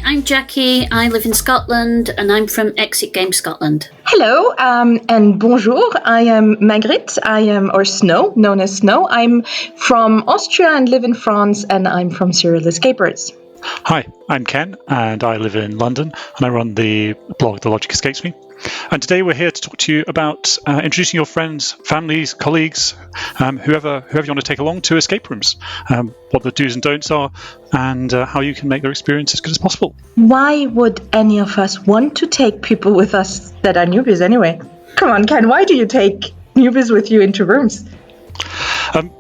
I'm Jackie. I live in Scotland and I'm from Exit Games Scotland. Hello, and bonjour. I am Magritte. or Snow, known as Snow. I'm from Austria and live in France, and I'm from Serial Escapers. Hi, I'm Ken, and I live in London, and I run the blog The Logic Escapes Me. And today we're here to talk to you about introducing your friends, families, colleagues, whoever you want to take along to escape rooms, what the do's and don'ts are, and how you can make their experience as good as possible. Why would any of us want to take people with us that are newbies anyway? Come on, Ken, why do you take newbies with you into rooms?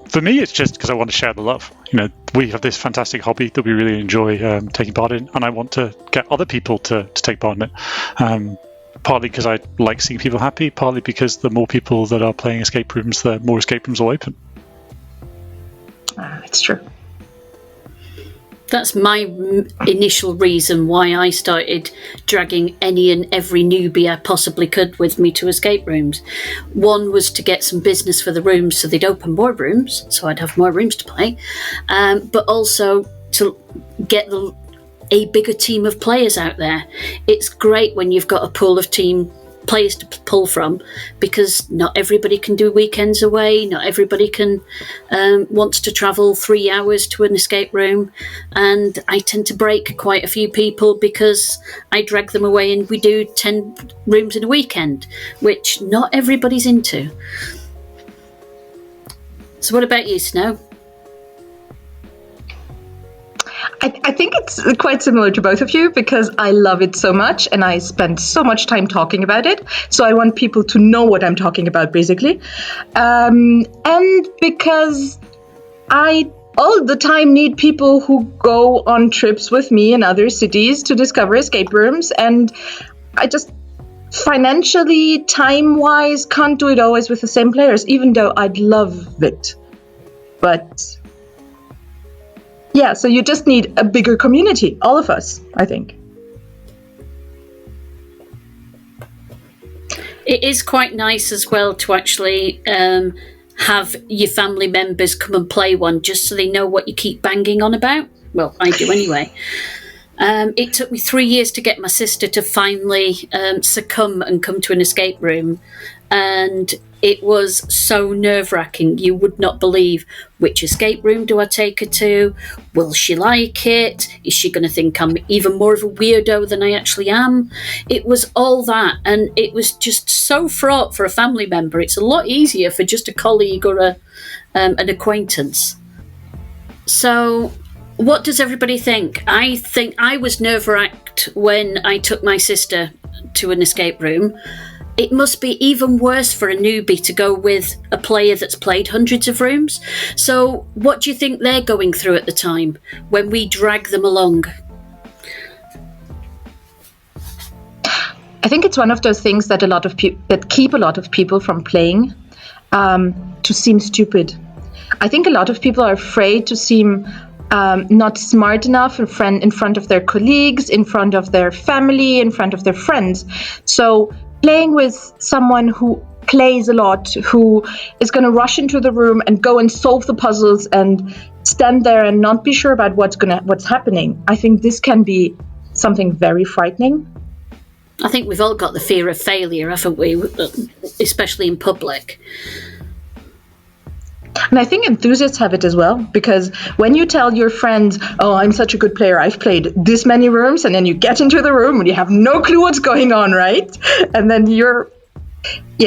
For me, it's just because I want to share the love. We have this fantastic hobby that we really enjoy taking part in, and I want to get other people to take part in it. Partly because I like seeing people happy, partly because the more people that are playing escape rooms, the more escape rooms will open. It's true. That's my initial reason why I started dragging any and every newbie I possibly could with me to escape rooms. One was to get some business for the rooms so they'd open more rooms, so I'd have more rooms to play, but also to get a bigger team of players out there. It's great when you've got a pool of team players to pull from, because not everybody can do weekends away, not everybody can wants to travel 3 hours to an escape room, and I tend to break quite a few people because I drag them away and we do 10 rooms in a weekend, which not everybody's into. So what about you, Snow? I think it's quite similar to both of you, because I love it so much and I spend so much time talking about it. So I want people to know what I'm talking about, basically. And because I all the time need people who go on trips with me in other cities to discover escape rooms. And I just financially, time-wise, can't do it always with the same players, even though I'd love it. But yeah, so you just need a bigger community, all of us, I think. It is quite nice as well to actually have your family members come and play one, just so they know what you keep banging on about. Well, I do anyway. It took me 3 years to get my sister to finally succumb and come to an escape room. And it was so nerve-wracking. You would not believe, which escape room do I take her to? Will she like it? Is she going to think I'm even more of a weirdo than I actually am? It was all that, and it was just so fraught for a family member. It's a lot easier for just a colleague or an acquaintance. So what does everybody think? I think I was nerve-wracked when I took my sister to an escape room. It must be even worse for a newbie to go with a player that's played hundreds of rooms. So what do you think they're going through at the time when we drag them along? I think it's one of those things that that keep a lot of people from playing, to seem stupid. I think a lot of people are afraid to seem not smart enough in front of their colleagues, in front of their family, in front of their friends. So playing with someone who plays a lot, who is going to rush into the room and go and solve the puzzles and stand there and not be sure about what's happening, I think this can be something very frightening. I think we've all got the fear of failure, haven't we? Especially in public. And I think enthusiasts have it as well, because when you tell your friends, oh, I'm such a good player, I've played this many rooms, and then you get into the room and you have no clue what's going on, right? And then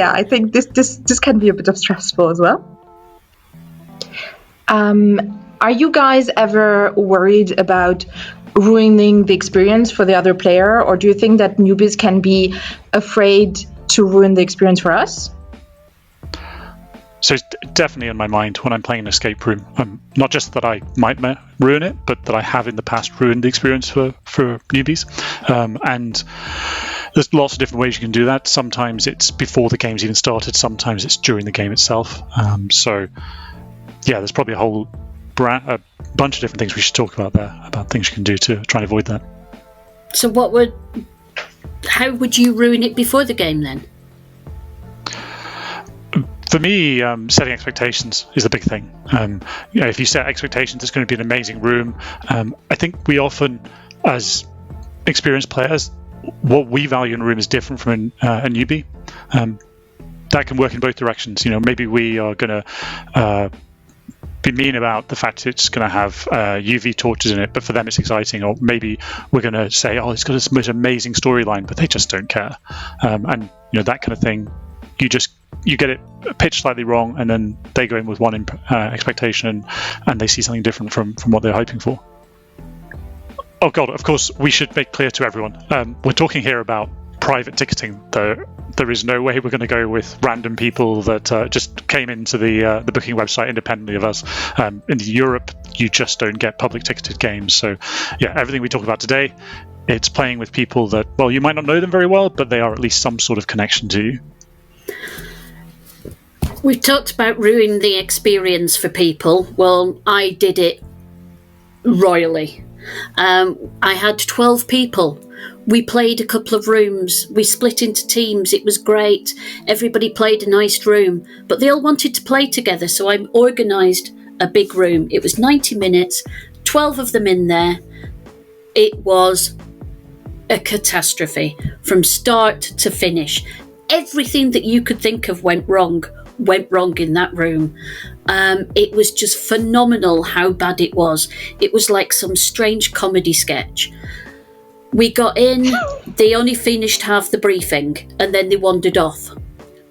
I think this can be a bit of stressful as well. Are you guys ever worried about ruining the experience for the other player, or do you think that newbies can be afraid to ruin the experience for us? So it's definitely in my mind when I'm playing an escape room. Not just that I might ruin it, but that I have in the past ruined the experience for newbies. And there's lots of different ways you can do that. Sometimes it's before the game's even started. Sometimes it's during the game itself. So yeah, there's probably a bunch of different things we should talk about there, about things you can do to try and avoid that. So how would you ruin it before the game then? For me, setting expectations is a big thing. If you set expectations, it's going to be an amazing room. I think we often, as experienced players, what we value in a room is different from a newbie. That can work in both directions. Maybe we are going to be mean about the fact it's going to have UV torches in it, but for them it's exciting. Or maybe we're going to say, oh, it's got this most amazing storyline, but they just don't care. And that kind of thing, you get it pitched slightly wrong, and then they go in with one expectation, and they see something different from what they're hoping for. Oh God, of course, we should make clear to everyone, we're talking here about private ticketing. There is no way we're going to go with random people that just came into the booking website independently of us. In Europe, you just don't get public ticketed games. So yeah, everything we talk about today, it's playing with people that, well, you might not know them very well, but they are at least some sort of connection to you. We've talked about ruining the experience for people. Well, I did it royally. I had 12 people. We played a couple of rooms. We split into teams. It was great. Everybody played a nice room, but they all wanted to play together. So I organised a big room. It was 90 minutes, 12 of them in there. It was a catastrophe from start to finish. Everything that you could think of went wrong in that room. It was just phenomenal how bad it was. It was like some strange comedy sketch. We got in, they only finished half the briefing, and then they wandered off.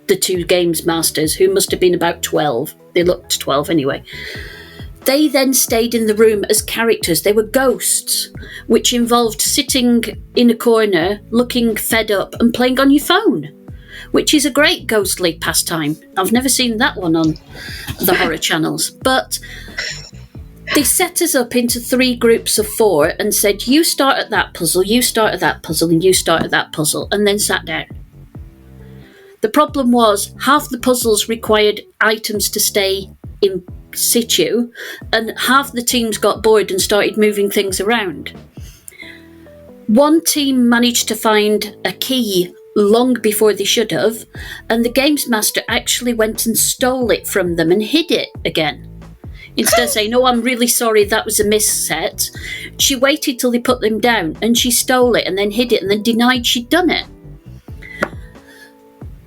The two games masters, who must have been about 12. They looked 12 anyway. They then stayed in the room as characters. They were ghosts, which involved sitting in a corner, looking fed up and playing on your phone, which is a great ghostly pastime. I've never seen that one on the horror channels. But they set us up into 3 groups of 4 and said, you start at that puzzle, you start at that puzzle, and you start at that puzzle, and then sat down. The problem was half the puzzles required items to stay in situ, and half the teams got bored and started moving things around. One team managed to find a key long before they should have, and the games master actually went and stole it from them and hid it again. Instead of saying, no, I'm really sorry, that was a misset, she waited till they put them down and she stole it and then hid it and then denied she'd done it.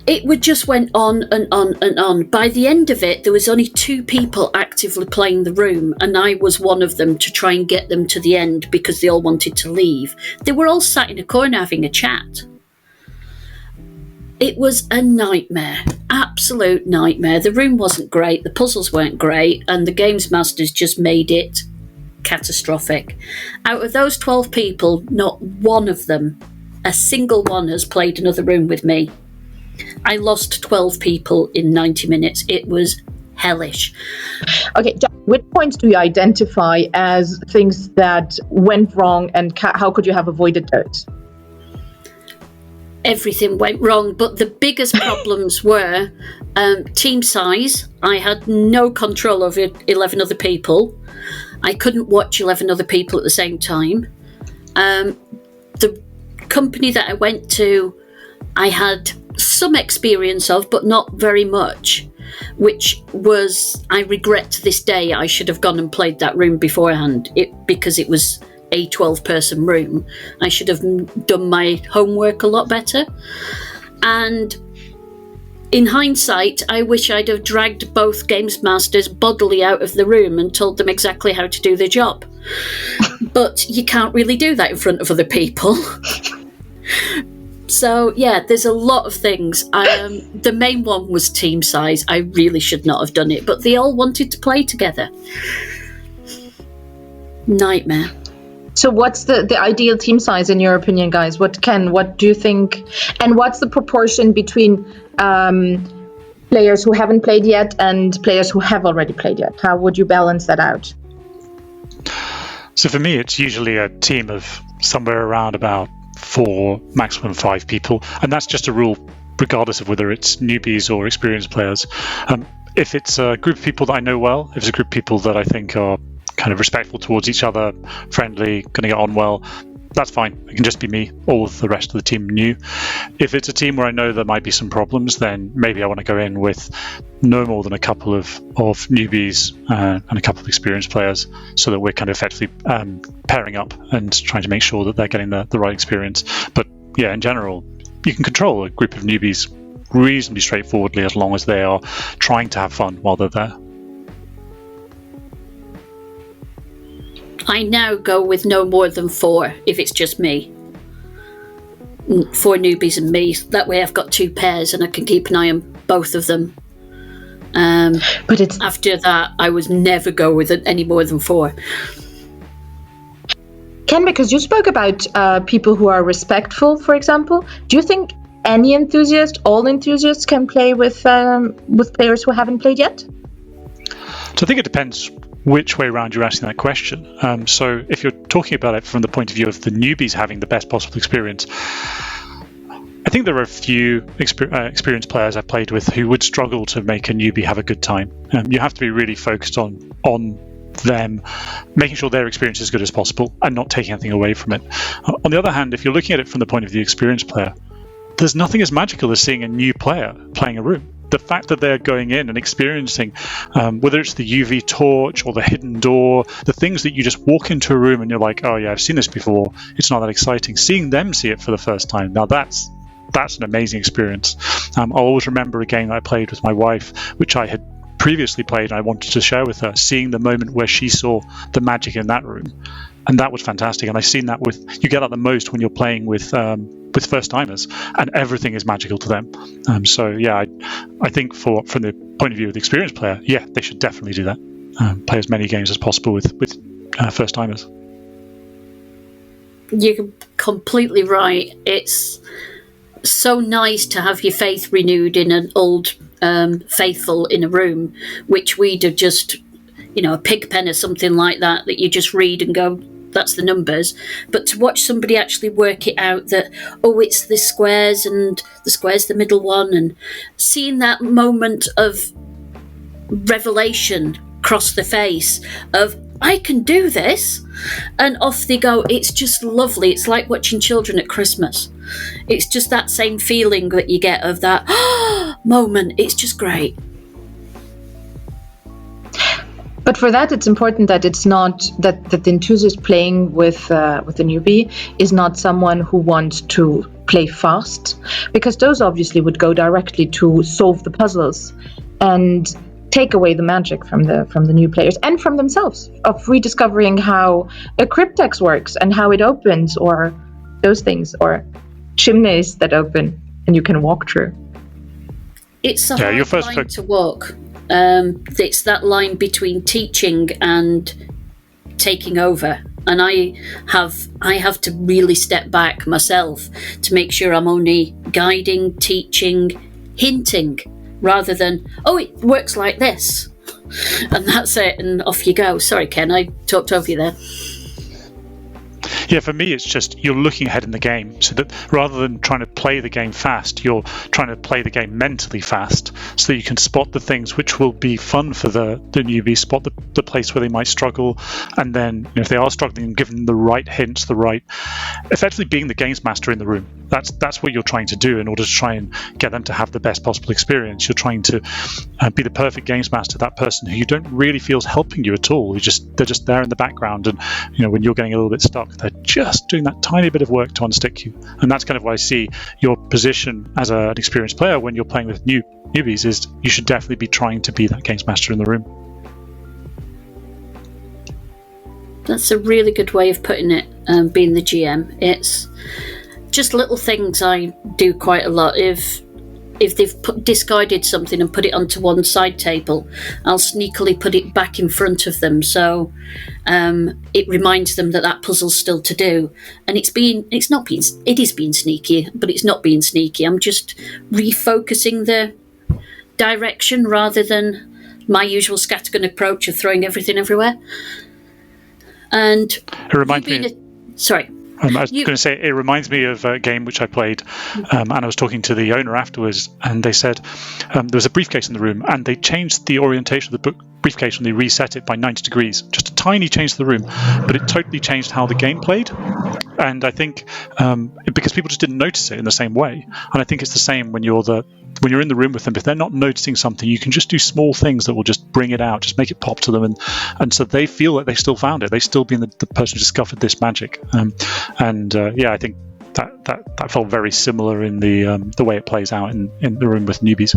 It just went on and on and on. By the end of it, there was only 2 people actively playing the room, and I was one of them to try and get them to the end because they all wanted to leave. They were all sat in a corner having a chat. It was a nightmare, absolute nightmare. The room wasn't great, the puzzles weren't great, and the games masters just made it catastrophic. Out of those 12 people, not one of them, a single one, has played another room with me. I lost 12 people in 90 minutes. It was hellish. Okay, which points do you identify as things that went wrong, and how could you have avoided those? Everything went wrong, but the biggest problems were team size. I had no control over 11 other people. I couldn't watch 11 other people at the same time. The company that I went to, I had some experience of, but not very much, which was, I regret to this day, I should have gone and played that room beforehand, because it was a 12-person room. I should have done my homework a lot better. And in hindsight, I wish I'd have dragged both games masters bodily out of the room and told them exactly how to do their job. But you can't really do that in front of other people. So, yeah, there's a lot of things. The main one was team size. I really should not have done it, but they all wanted to play together. Nightmare. So what's the ideal team size in your opinion, guys? What do you think? And what's the proportion between players who haven't played yet and players who have already played yet? How would you balance that out? So for me, it's usually a team of somewhere around about 4, maximum 5 people. And that's just a rule, regardless of whether it's newbies or experienced players. If it's a group of people that I know well, if it's a group of people that I think are kind of respectful towards each other, friendly, going to get on well, that's fine. It can just be me. All of the rest of the team new. If it's a team where I know there might be some problems, then maybe I want to go in with no more than a couple of newbies and a couple of experienced players, so that we're kind of effectively pairing up and trying to make sure that they're getting the right experience. But yeah, in general, you can control a group of newbies reasonably straightforwardly as long as they are trying to have fun while they're there. I now go with no more than 4 if it's just me. 4 newbies and me. That way I've got 2 pairs and I can keep an eye on both of them. But it's after that, I would never go with any more than 4. Ken, because you spoke about people who are respectful, for example. Do you think any enthusiast, all enthusiasts, can play with players who haven't played yet? So I think it depends which way around you're asking that question. So if you're talking about it from the point of view of the newbies having the best possible experience, I think there are a few experienced players I've played with who would struggle to make a newbie have a good time. You have to be really focused on them, making sure their experience is as good as possible and not taking anything away from it. On the other hand, if you're looking at it from the point of the experienced player, there's nothing as magical as seeing a new player playing a room. The fact that they're going in and experiencing, whether it's the UV torch or the hidden door, the things that you just walk into a room and you're like, oh yeah, I've seen this before, it's not that exciting. Seeing them see it for the first time, now that's an amazing experience. I'll always remember a game that I played with my wife, which I had previously played and I wanted to share with her, seeing the moment where she saw the magic in that room. And that was fantastic. And I've seen that you get that the most when you're playing with first timers, and everything is magical to them. So yeah, I think from the point of view of the experienced player, yeah, they should definitely do that. Play as many games as possible with first timers. You're completely right. It's so nice to have your faith renewed in an old faithful in a room, which we'd have just, a pig pen or something like that you just read and go, that's the numbers. But to watch somebody actually work it out that, it's the squares and the square's the middle one, and seeing that moment of revelation cross the face of, I can do this, and off they go. It's just lovely. It's like watching children at Christmas. It's just that same feeling that you get of that moment. It's just great. But for that, it's important that it's not that the enthusiast playing with a newbie is not someone who wants to play fast, because those obviously would go directly to solve the puzzles and take away the magic from the new players and from themselves, of rediscovering how a cryptex works and how it opens, or those things, or chimneys that open and you can walk through. It's a hard line to walk. It's that line between teaching and taking over, and I have to really step back myself to make sure I'm only guiding, teaching, hinting, rather than, it works like this and that's it, and off you go. Sorry, Ken, I talked over you there. Yeah, for me, it's just you're looking ahead in the game, so that rather than trying to play the game fast, you're trying to play the game mentally fast, so that you can spot the things which will be fun for the newbie, spot the place where they might struggle, and then if they are struggling, give them the right hints, effectively being the games master in the room. That's what you're trying to do in order to try and get them to have the best possible experience. You're trying to be the perfect games master, that person who you don't really feel is helping you at all. They're just there in the background, and when you're getting a little bit stuck, they're just doing that tiny bit of work to unstick you. And that's kind of why I see your position as an experienced player when you're playing with newbies is you should definitely be trying to be that games master in the room. That's a really good way of putting it, being the GM. It's just little things I do quite a lot. If they've discarded something and put it onto one side table, I'll sneakily put it back in front of them, so it reminds them that puzzle's still to do. And it is being sneaky, but it's not being sneaky. I'm just refocusing the direction rather than my usual scattergun approach of throwing everything everywhere. And it reminds me. Sorry. I was going to say, it reminds me of a game which I played, and I was talking to the owner afterwards, and they said there was a briefcase in the room, and they changed the orientation of the briefcase and they reset it by 90 degrees. Just a tiny change to the room, but it totally changed how the game played. And I think because people just didn't notice it in the same way. And I think it's the same when you're in the room with them. If they're not noticing something, you can just do small things that will just bring it out, just make it pop to them, and so they feel like they still found it. They still been the person who discovered this magic. I think that felt very similar in the way it plays out in the room with newbies.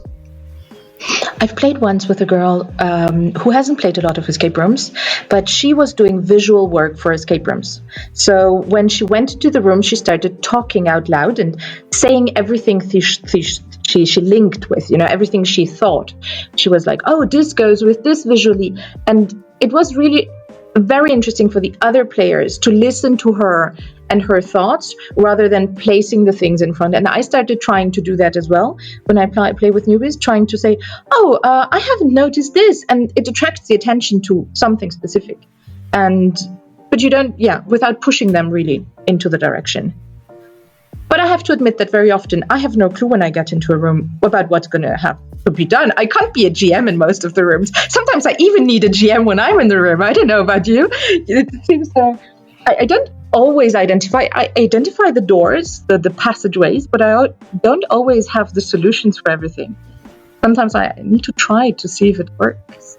I've played once with a girl who hasn't played a lot of escape rooms, but she was doing visual work for escape rooms. So when she went to the room, she started talking out loud and saying everything she linked with, everything she thought. She was like, oh, this goes with this visually. And it was really very interesting for the other players to listen to her and her thoughts rather than placing the things in front. And I started trying to do that as well when I play with newbies, trying to say, I haven't noticed this. And it attracts the attention to something specific. But you don't, without pushing them really into the direction. But I have to admit that very often I have no clue when I get into a room about what's going to have to be done. I can't be a GM in most of the rooms. Sometimes I even need a GM when I'm in the room. I don't know about you. It seems I don't always identify. I identify the doors, the passageways, but I don't always have the solutions for everything. Sometimes I need to try to see if it works.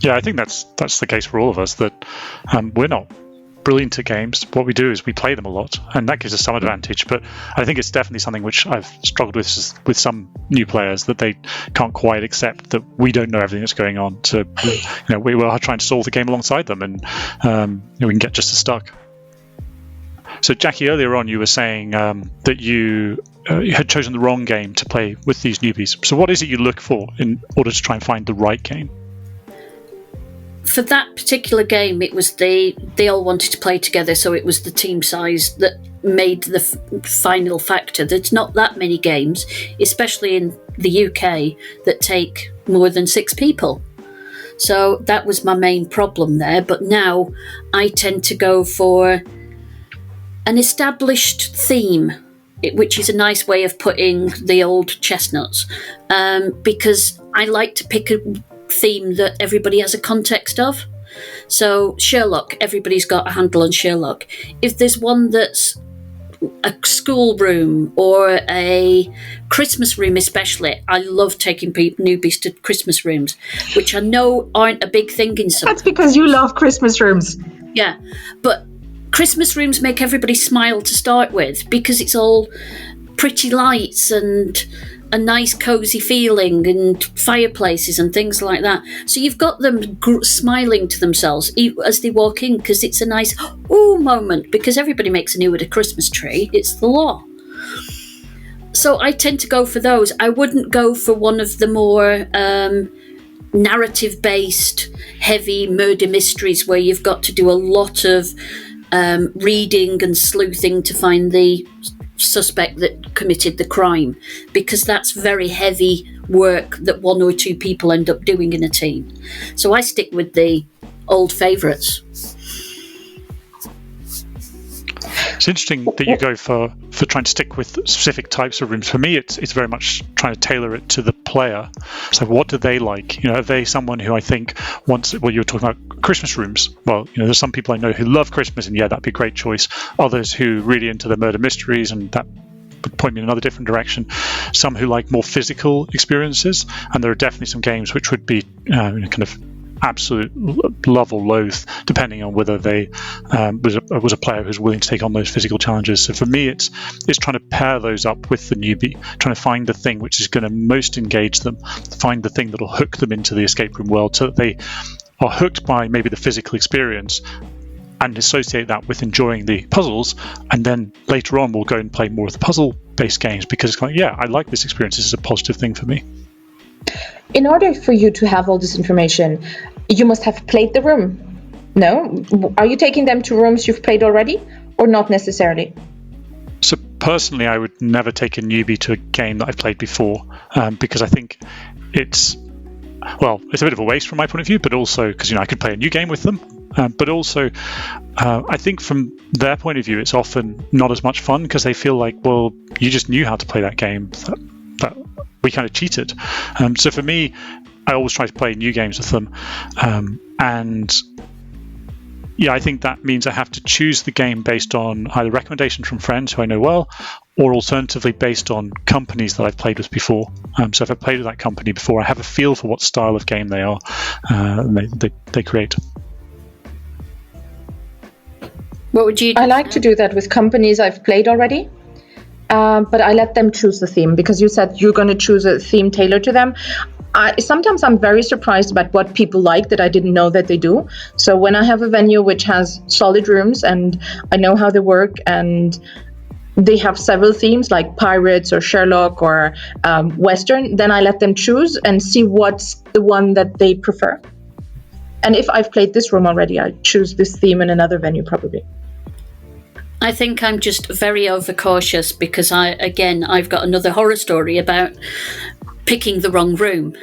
Yeah, I think that's the case for all of us, that we're not brilliant at games. What we do is we play them a lot, and that gives us some advantage. But I think it's definitely something which I've struggled with some new players, that they can't quite accept that we don't know everything that's going on. So we were trying to solve the game alongside them, and we can get just as stuck. So Jackie, earlier on you were saying that you had chosen the wrong game to play with these newbies. So what is it you look for in order to try and find the right game? For that particular game, it was they all wanted to play together, so it was the team size that made the final factor. There's not that many games, especially in the UK, that take more than 6 people. So that was my main problem there. But now I tend to go for an established theme, which is a nice way of putting the old chestnuts, because I like to pick a theme that everybody has a context of. So Sherlock, everybody's got a handle on Sherlock. If there's one that's a school room or a Christmas room especially, I love taking newbies to Christmas rooms, which I know aren't a big thing in some. That's because you love Christmas rooms. Yeah, but Christmas rooms make everybody smile to start with, because it's all pretty lights and a nice cosy feeling and fireplaces and things like that. So you've got them smiling to themselves as they walk in, because it's a nice ooh moment, because everybody makes a new with a Christmas tree. It's the law. So I tend to go for those. I wouldn't go for one of the more narrative-based, heavy murder mysteries where you've got to do a lot of reading and sleuthing to find the suspect that committed the crime, because that's very heavy work that 1 or 2 people end up doing in a team. So I stick with the old favourites. It's interesting that you go for trying to stick with specific types of rooms. For me, it's very much trying to tailor it to the player. So what do they like? Are they someone who I think wants, you were talking about Christmas rooms. Well, there's some people I know who love Christmas, and that'd be a great choice. Others who really into the murder mysteries, and that would point me in another different direction. Some who like more physical experiences, and there are definitely some games which would be kind of absolute love or loathe, depending on whether they was a player who's willing to take on those physical challenges. So for me, it's trying to pair those up with the newbie, trying to find the thing which is going to most engage them, find the thing that will hook them into the escape room world, so that they are hooked by maybe the physical experience and associate that with enjoying the puzzles, and then later on we'll go and play more of the puzzle-based games, because it's like, I like this experience, this is a positive thing for me. In order for you to have all this information, you must have played the room. No? Are you taking them to rooms you've played already, or not necessarily? So personally, I would never take a newbie to a game that I've played before, because I think it's a bit of a waste from my point of view, but also because I could play a new game with them. But also, I think from their point of view, it's often not as much fun, because they feel like, well, you just knew how to play that game. That we kind of cheated. So for me, I always try to play new games with them, and yeah, I think that means I have to choose the game based on either recommendation from friends who I know well, or alternatively based on companies that I've played with before. So if I've played with that company before, I have a feel for what style of game they are, and they create. What would you do? I like to do that with companies I've played already. But I let them choose the theme, because you said you're going to choose a theme tailored to them. Sometimes I'm very surprised about what people like that I didn't know that they do. So when I have a venue which has solid rooms and I know how they work, and they have several themes like pirates or Sherlock or Western, then I let them choose and see what's the one that they prefer. And if I've played this room already, I choose this theme in another venue probably. I think I'm just very overcautious because I've got another horror story about picking the wrong room.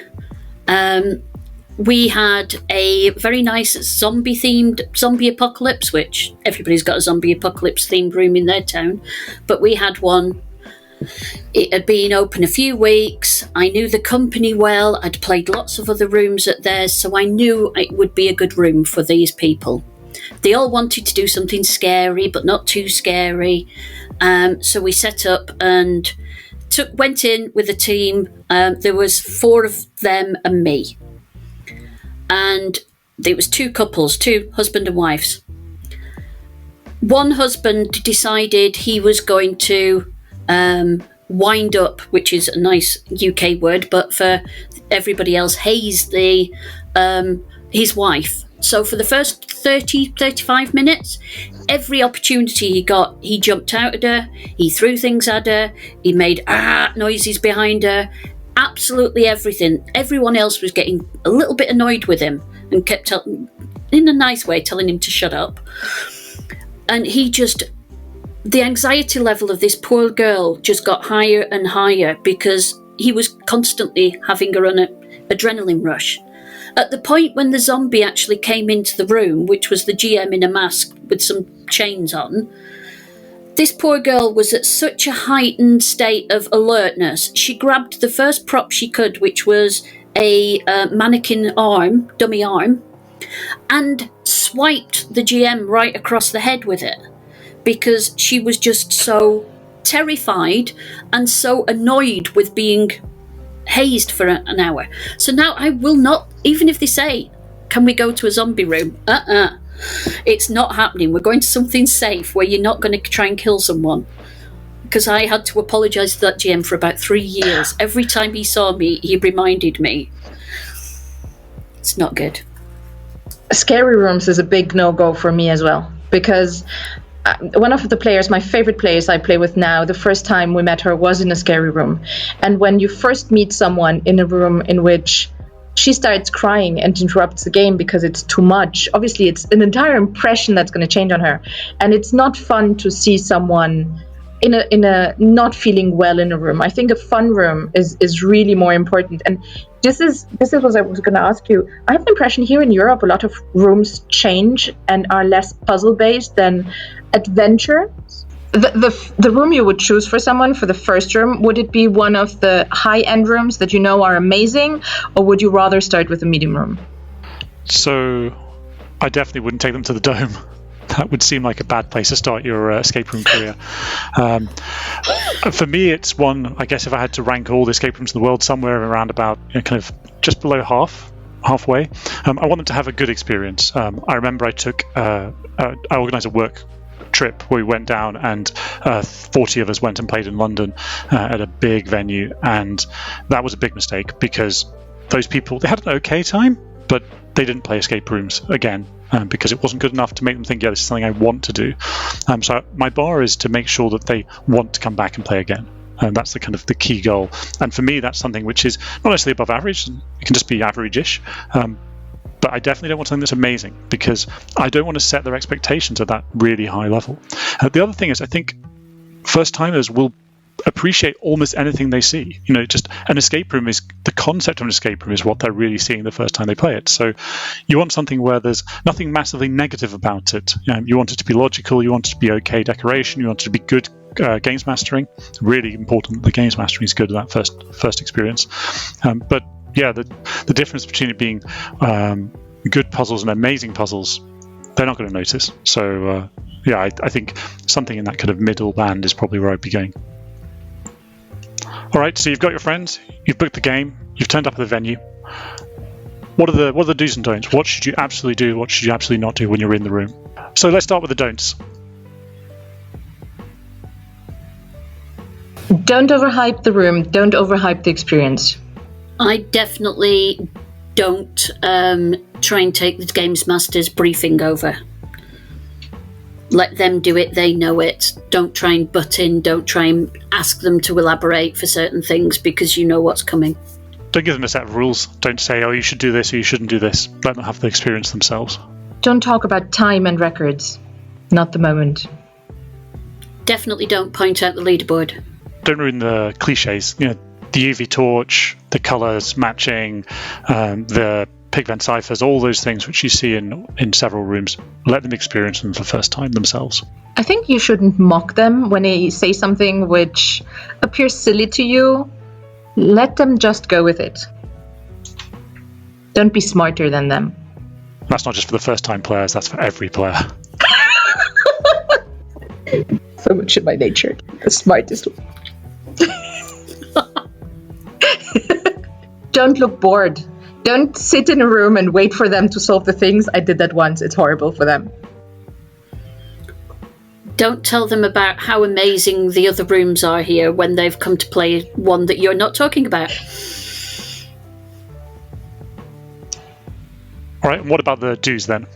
We had a very nice zombie-themed zombie apocalypse, which everybody's got a zombie apocalypse-themed room in their town, but we had one. It had been open a few weeks. I knew the company well. I'd played lots of other rooms at theirs, so I knew it would be a good room for these people. They all wanted to do something scary, but not too scary. So we set up and went in with a team. There was 4 of them and me. And there was 2 couples, 2 husband and wives. One husband decided he was going to wind up, which is a nice UK word, but for everybody else, haze his wife. So for the first 35 minutes, every opportunity he got, he jumped out at her, he threw things at her, he made noises behind her, absolutely everything. Everyone else was getting a little bit annoyed with him and kept, in a nice way, telling him to shut up. And the anxiety level of this poor girl just got higher and higher because he was constantly having her on an adrenaline rush. At the point when the zombie actually came into the room, which was the GM in a mask with some chains on, this poor girl was at such a heightened state of alertness. She grabbed the first prop she could, which was a mannequin arm, dummy arm, and swiped the GM right across the head with it because she was just so terrified and so annoyed with being hazed for an hour. So now I will not, even if they say, can we go to a zombie room? It's not happening. We're going to something safe where you're not going to try and kill someone. Because I had to apologise to that GM for about 3 years. Every time he saw me, he reminded me. It's not good. Scary rooms is a big no-go for me as well, because one of the players, my favorite players I play with now, the first time we met her was in a scary room. And when you first meet someone in a room in which she starts crying and interrupts the game because it's too much, obviously it's an entire impression that's going to change on her. And it's not fun to see someone in a not feeling well in a room. I think a fun room is really more important. And this is what I was going to ask you. I have the impression here in Europe a lot of rooms change and are less puzzle based than adventure. The room you would choose for someone for the first room, would it be one of the high end rooms that you know are amazing, or would you rather start with a medium room? So I definitely wouldn't take them to the Dome. That would seem like a bad place to start your escape room career. For me, it's one, I guess if I had to rank all the escape rooms in the world, somewhere around about kind of just below halfway. I want them to have a good experience. I remember I organised a work trip where we went down and 40 of us went and played in London at a big venue, and that was a big mistake because those people, they had an okay time, but they didn't play escape rooms again because it wasn't good enough to make them think, yeah, this is something I want to do. So my bar is to make sure that they want to come back and play again. And that's the kind of the key goal. And for me, that's something which is not necessarily above average. It can just be average-ish. But I definitely don't want something that's amazing because I don't want to set their expectations at that really high level. The other thing is I think first-timers will appreciate almost anything they see. Just an escape room is, the concept of an escape room is what they're really seeing the first time they play it. So you want something where there's nothing massively negative about it. You want it to be logical, you want it to be okay decoration, you want it to be good games mastering. Really important that the games mastering is good at that first experience. But yeah, the difference between it being good puzzles and amazing puzzles they're not going to notice. So I think something in that kind of middle band is probably where I'd be going. All right, so you've got your friends, you've booked the game, you've turned up at the venue. What are the do's and don'ts? What should you absolutely do? What should you absolutely not do when you're in the room? So let's start with the don'ts. Don't overhype the room. Don't overhype the experience. I definitely don't try and take the Games Master's briefing over. Let them do it, they know it. Don't try and butt in, don't try and ask them to elaborate for certain things because you know what's coming. Don't give them a set of rules. Don't say, oh, you should do this or you shouldn't do this. Let them have the experience themselves. Don't talk about time and records. Not the moment. Definitely don't point out the leaderboard. Don't ruin the cliches. The UV torch, the colours matching, the pigment ciphers, all those things which you see in several rooms. Let them experience them for the first time themselves. I think you shouldn't mock them when they say something which appears silly to you. Let them just go with it. Don't be smarter than them. That's not just for the first time players, that's for every player. So much in my nature. The smartest one. Don't look bored. Don't sit in a room and wait for them to solve the things. I did that once. It's horrible for them. Don't tell them about how amazing the other rooms are here when they've come to play one that you're not talking about. All right, and what about the do's then?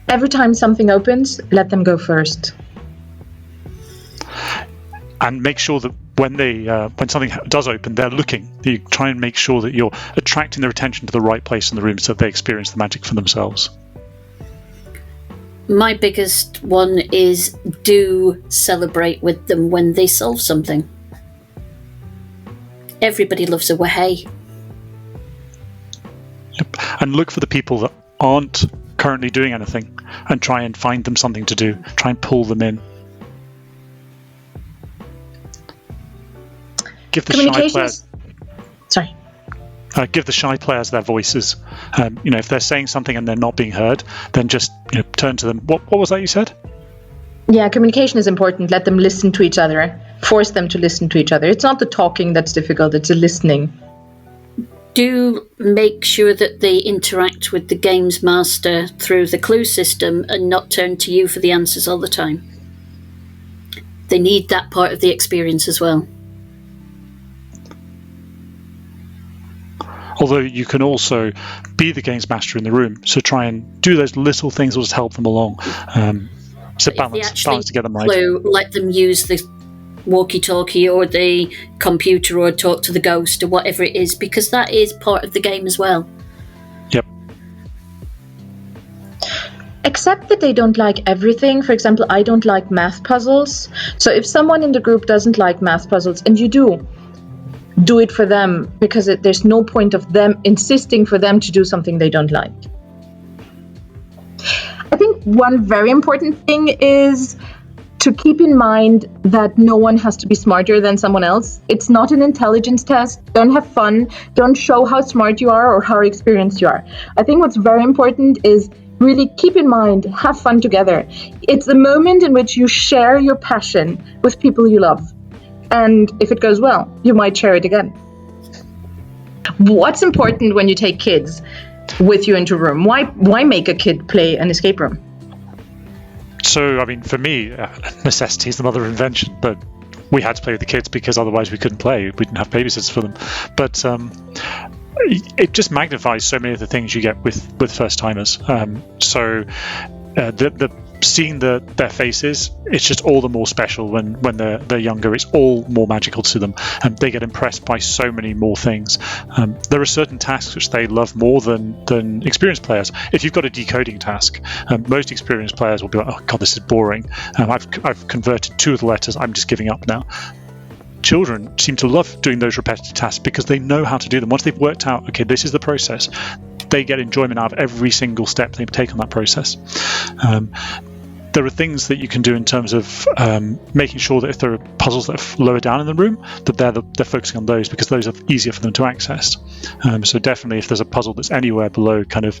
Every time something opens, let them go first. And make sure that when something does open, they're looking. You try and make sure that you're attracting their attention to the right place in the room so that they experience the magic for themselves. My biggest one is do celebrate with them when they solve something. Everybody loves a wahey. Yep. And look for the people that aren't currently doing anything and try and find them something to do. Try and pull them in. Give the shy players. Sorry. Give the shy players their voices. If they're saying something and they're not being heard, then just turn to them. What was that you said? Yeah, communication is important. Let them listen to each other. Force them to listen to each other. It's not the talking that's difficult, it's the listening. Do make sure that they interact with the Games Master through the clue system and not turn to you for the answers all the time. They need that part of the experience as well. Although you can also be the Games Master in the room, so try and do those little things that will just help them along. Balance to get them right. Let them use the walkie-talkie or the computer or talk to the ghost or whatever it is, because that is part of the game as well. Yep. Accept that they don't like everything. For example, I don't like math puzzles. So if someone in the group doesn't like math puzzles, and you do it for them, because there's no point of them insisting for them to do something they don't like. I think one very important thing is to keep in mind that no one has to be smarter than someone else. It's not an intelligence test. Don't have fun. Don't show how smart you are or how experienced you are. I think what's very important is really keep in mind, have fun together. It's the moment in which you share your passion with people you love. And if it goes well, you might share it again. What's important when you take kids with you into a room? Why make a kid play an escape room? So, for me, necessity is the mother of invention, but we had to play with the kids because otherwise we couldn't play. We didn't have babysitters for them. But it just magnifies so many of the things you get with first-timers. Seeing their faces, it's just all the more special when they're younger. It's all more magical to them, and they get impressed by so many more things. There are certain tasks which they love more than experienced players. If you've got a decoding task, most experienced players will be like, "Oh God, this is boring. I've converted 2 of the letters. I'm just giving up now." Children seem to love doing those repetitive tasks because they know how to do them. Once they've worked out, okay, this is the process, they get enjoyment out of every single step they take on that process. There are things that you can do in terms of making sure that if there are puzzles that are lower down in the room, that they're focusing on those because those are easier for them to access. So definitely, if there's a puzzle that's anywhere below kind of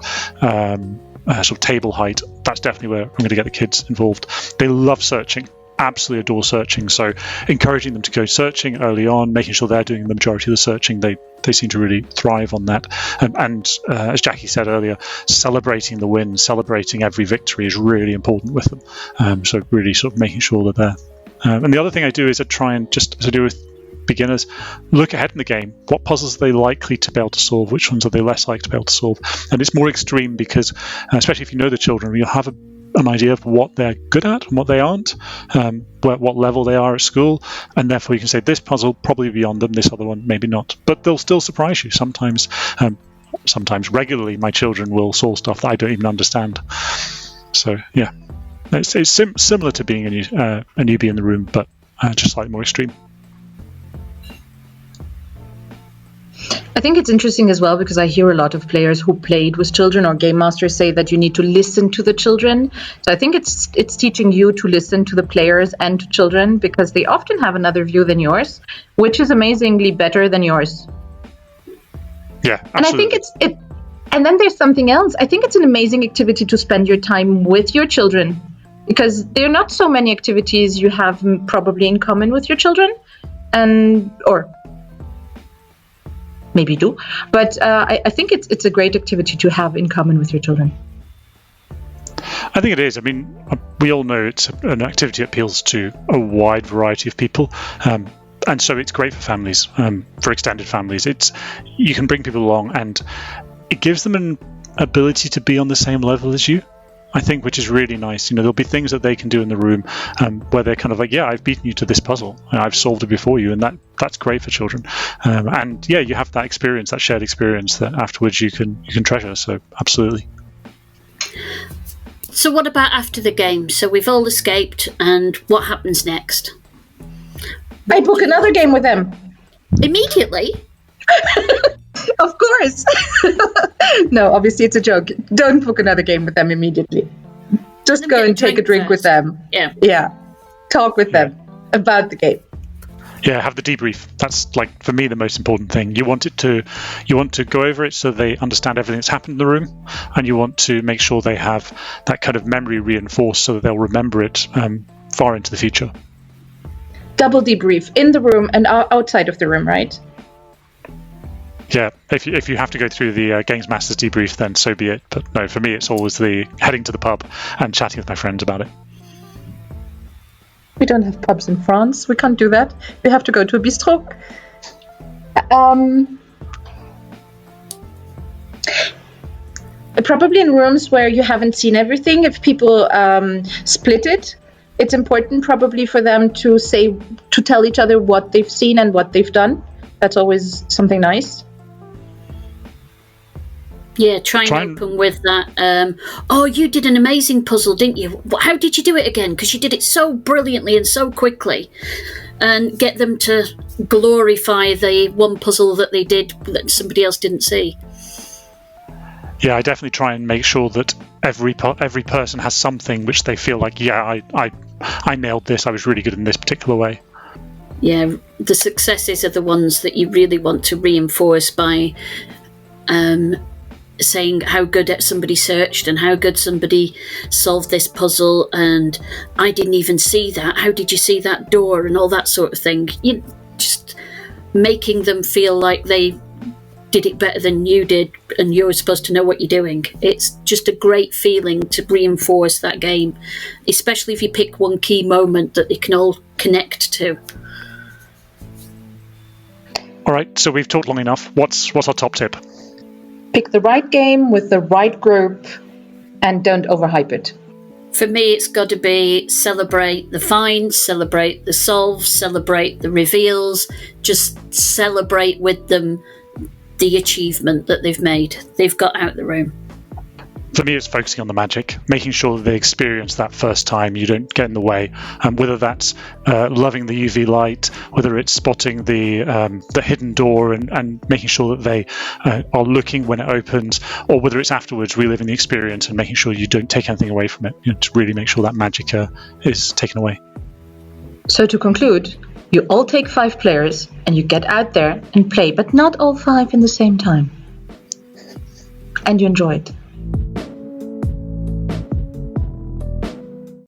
sort of table height, that's definitely where I'm going to get the kids involved. They love searching. Absolutely adore searching, so encouraging them to go searching early on, making sure they're doing the majority of the searching. They seem to really thrive on that, and as Jackie said earlier, celebrating the win, celebrating every victory is really important with them. So really sort of making sure that they're and the other thing I do is I try and, just as I do with beginners, look ahead in the game. What puzzles are they likely to be able to solve? Which ones are they less likely to be able to solve? And it's more extreme because, especially if you know the children, you'll have an idea of what they're good at and what they aren't, what level they are at school, and therefore you can say this puzzle probably beyond them, this other one maybe not. But they'll still surprise you. Sometimes regularly, my children will solve stuff that I don't even understand. So yeah, it's similar to being a newbie in the room, but just slightly more extreme. I think it's interesting as well because I hear a lot of players who played with children or game masters say that you need to listen to the children. So I think it's teaching you to listen to the players and to children because they often have another view than yours, which is amazingly better than yours. Yeah, absolutely. And I think and then there's something else. I think it's an amazing activity to spend your time with your children because there are not so many activities you have probably in common with your children, or maybe do, but I think it's a great activity to have in common with your children. I think it is. I mean, we all know it's an activity that appeals to a wide variety of people, and so it's great for families, for extended families. You can bring people along, and it gives them an ability to be on the same level as you, I think, which is really nice. There'll be things that they can do in the room where they're kind of like, yeah, I've beaten you to this puzzle, and I've solved it before you, and that's great for children. And yeah, you have that experience, that shared experience that afterwards you can treasure. So absolutely. So what about after the game? So we've all escaped, and what happens next? I book another game with them. Immediately? Of course. No, obviously it's a joke. Don't book another game with them immediately. Just go and take a drink with them. Yeah. Talk with them about the game. Yeah, have the debrief. That's, like, for me, the most important thing. You want to go over it so they understand everything that's happened in the room, and you want to make sure they have that kind of memory reinforced so that they'll remember it far into the future. Double debrief in the room and outside of the room, right? Yeah, if you have to go through the Games Masters debrief, then so be it. But no, for me, it's always the heading to the pub and chatting with my friends about it. We don't have pubs in France. We can't do that. We have to go to a bistro. Probably in rooms where you haven't seen everything. If people split it, it's important probably for them to tell each other what they've seen and what they've done. That's always something nice. Yeah, try and open with that. Oh, you did an amazing puzzle, didn't you? How did you do it again? Because you did it so brilliantly and so quickly. And get them to glorify the one puzzle that they did that somebody else didn't see. Yeah, I definitely try and make sure that every person has something which they feel like, yeah, I nailed this. I was really good in this particular way. Yeah, the successes are the ones that you really want to reinforce by saying how good somebody searched and how good somebody solved this puzzle, and I didn't even see that. How did you see that door? And all that sort of thing. You just making them feel like they did it better than you did, and you're supposed to know what you're doing. It's just a great feeling to reinforce that game, especially if you pick one key moment that they can all connect to. All right, so we've talked long enough. What's our top tip? Pick the right game with the right group and don't overhype it. For me, it's got to be celebrate the finds, celebrate the solves, celebrate the reveals, just celebrate with them the achievement that they've made. They've got out the room. For me, it's focusing on the magic, making sure that they experience that first time, you don't get in the way. Whether that's loving the UV light, whether it's spotting the hidden door and making sure that they are looking when it opens, or whether it's afterwards reliving the experience and making sure you don't take anything away from it, to really make sure that magic is taken away. So to conclude, you all take 5 players and you get out there and play, but not all 5 in the same time. And you enjoy it.